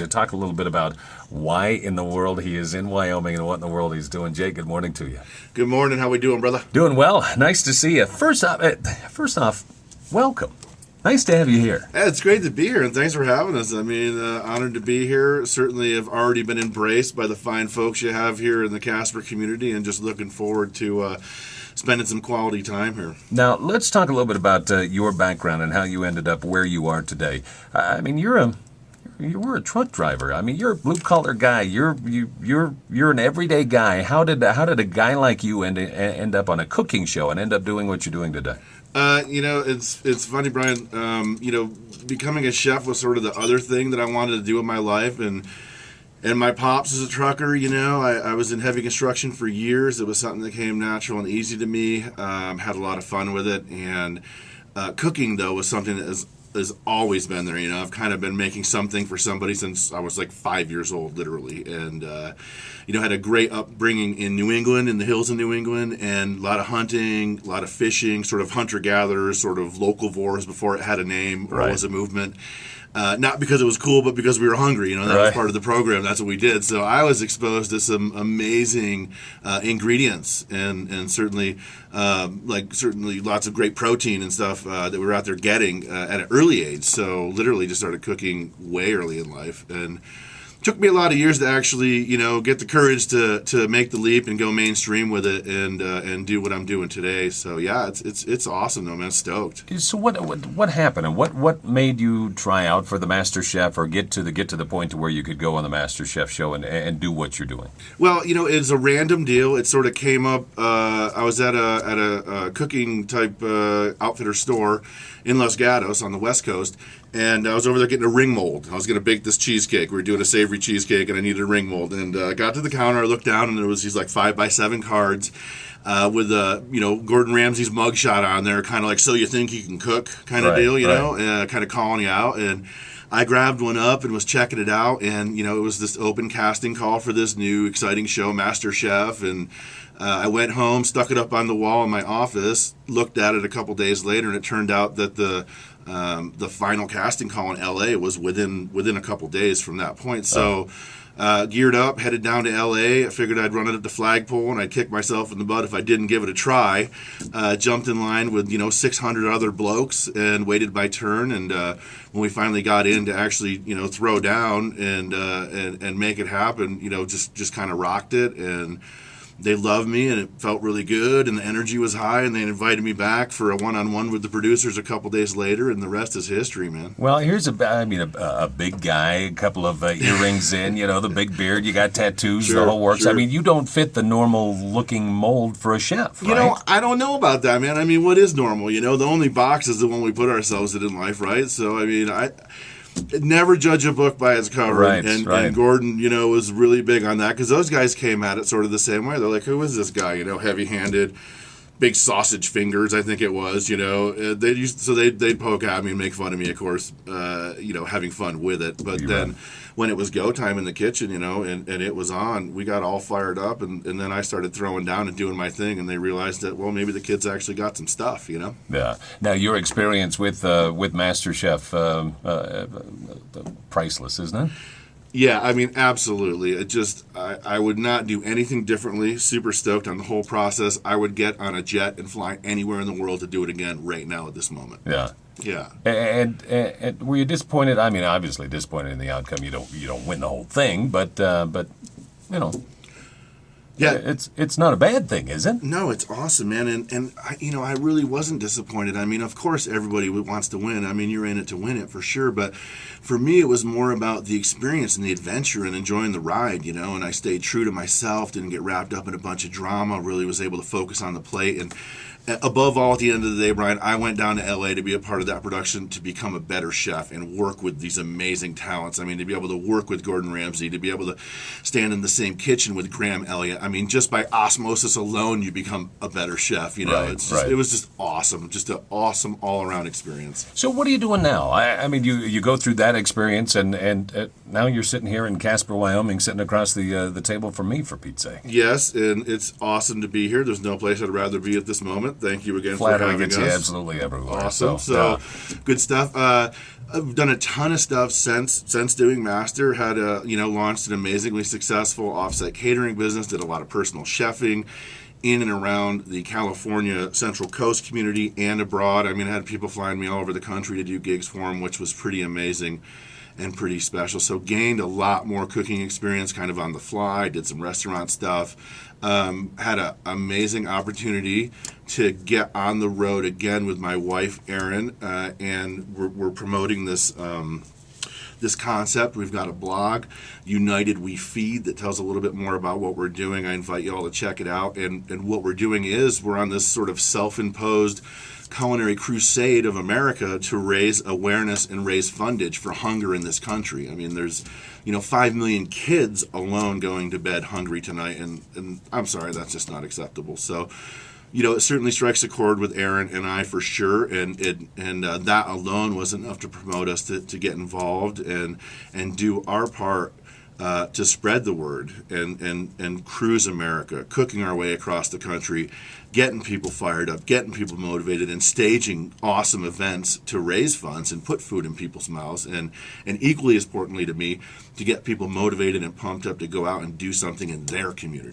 to talk a little bit about why in the world he is in Wyoming and what in the world he's doing. Jake, good morning to you. Good morning. How we doing, brother? Doing well. Nice to see you. First off, welcome. Nice to have you here. Yeah, it's great to be here, and thanks for having us. I mean, honored to be here. Certainly have already been embraced by the fine folks you have here in the Casper community, and just looking forward to spending some quality time here. Now, let's talk a little bit about your background and how you ended up where you are today. I mean, you were a truck driver. I mean, you're a blue-collar guy. You're an everyday guy. How did a guy like you end up on a cooking show and end up doing what you're doing today? It's funny, Brian. Becoming a chef was sort of the other thing that I wanted to do in my life, and my pops is a trucker. I was in heavy construction for years. It was something that came natural and easy to me. Had a lot of fun with it, and cooking though was something that has always been there. I've kind of been making something for somebody since I was like 5 years old, literally, and had a great upbringing in New England, in the hills of New England, and a lot of hunting, a lot of fishing, sort of hunter-gatherers, sort of locavores before it had a name or was a movement. Not because it was cool, but because we were hungry. That was part of the program. That's what we did. So I was exposed to some amazing ingredients, and certainly lots of great protein and stuff that we were out there getting at an early age. So literally just started cooking way early in life, and took me a lot of years to actually, get the courage to make the leap and go mainstream with it and do what I'm doing today. So yeah, it's awesome though, man. Stoked. So what happened, and what made you try out for the Master Chef or get to the point to where you could go on the Master Chef show and do what you're doing? Well, it's a random deal. It sort of came up. I was at a cooking type outfitter store in Los Gatos on the West Coast. And I was over there getting a ring mold. I was going to bake this cheesecake. We were doing a savory cheesecake, and I needed a ring mold. And I got to the counter, I looked down, and there was these like 5x7 cards with Gordon Ramsay's mugshot on there, kind of like, so you think you can cook kind of deal, kind of calling you out. And I grabbed one up and was checking it out, and it was this open casting call for this new exciting show, Master Chef. And I went home, stuck it up on the wall in my office, looked at it a couple days later, and it turned out that the final casting call in LA was within a couple days from that point. So geared up, headed down to LA. I figured I'd run it at the flagpole and I'd kick myself in the butt if I didn't give it a try. Jumped in line with 600 other blokes and waited my turn. And when we finally got in to actually throw down and make it happen, just kind of rocked it. And they loved me, and it felt really good, and the energy was high, and they invited me back for a one-on-one with the producers a couple days later, and the rest is history, man. Well, here's a big guy, a couple of earrings in, the big beard, you got tattoos, the whole works. Sure. I mean, you don't fit the normal-looking mold for a chef, right? I don't know about that, man. I mean, what is normal? The only box is the one we put ourselves in life, right? So, I mean, never judge a book by its cover, and Gordon, was really big on that, because those guys came at it sort of the same way. They're like, who is this guy? Heavy-handed, big sausage fingers, I think it was. They'd poke at me and make fun of me, of course, having fun with it. But then when it was go time in the kitchen, and it was on, we got all fired up, and then I started throwing down and doing my thing, and they realized that, well, maybe the kids actually got some stuff, Yeah. Now, your experience with Master Chef, priceless, isn't it? Yeah, I mean, absolutely. I would not do anything differently. Super stoked on the whole process. I would get on a jet and fly anywhere in the world to do it again right now at this moment. Yeah. Yeah. And were you disappointed? I mean, obviously disappointed in the outcome. You don't win the whole thing, but yeah, it's not a bad thing, is it? No, it's awesome, man. And I really wasn't disappointed. I mean, of course, everybody wants to win. I mean, you're in it to win it for sure. But for me, it was more about the experience and the adventure and enjoying the ride, And I stayed true to myself, didn't get wrapped up in a bunch of drama. Really was able to focus on the plate. And above all, at the end of the day, Brian, I went down to LA to be a part of that production, to become a better chef and work with these amazing talents. I mean, to be able to work with Gordon Ramsay, to be able to stand in the same kitchen with Graham Elliott. I mean, just by osmosis alone, you become a better chef. It was just awesome, just an awesome all-around experience. So what are you doing now? I mean, you go through that experience, and now you're sitting here in Casper, Wyoming, sitting across the table from me, for Pete's sake. Yes, and it's awesome to be here. There's no place I'd rather be at this moment. Thank you again for having us. Absolutely everywhere. Awesome. So good stuff. I've done a ton of stuff since doing Master. Had launched an amazingly successful offsite catering business. Did a lot of personal chefing in and around the California Central Coast community and abroad. I mean, I had people flying me all over the country to do gigs for them, which was pretty amazing and pretty special. So gained a lot more cooking experience kind of on the fly. Did some restaurant stuff. Had an amazing opportunity to get on the road again with my wife Erin, and we're promoting this concept. We've got a blog, United We Feed, that tells a little bit more about what we're doing. I invite you all to check it out. And what we're doing is we're on this sort of self-imposed culinary crusade of America to raise awareness and raise fundage for hunger in this country. I mean, there's 5 million kids alone going to bed hungry tonight, and I'm sorry, that's just not acceptable. So it certainly strikes a chord with Aaron and I for sure, and that alone was enough to promote us to get involved and do our part to spread the word and cruise America, cooking our way across the country, getting people fired up, getting people motivated, and staging awesome events to raise funds and put food in people's mouths, and equally as importantly to me, to get people motivated and pumped up to go out and do something in their community.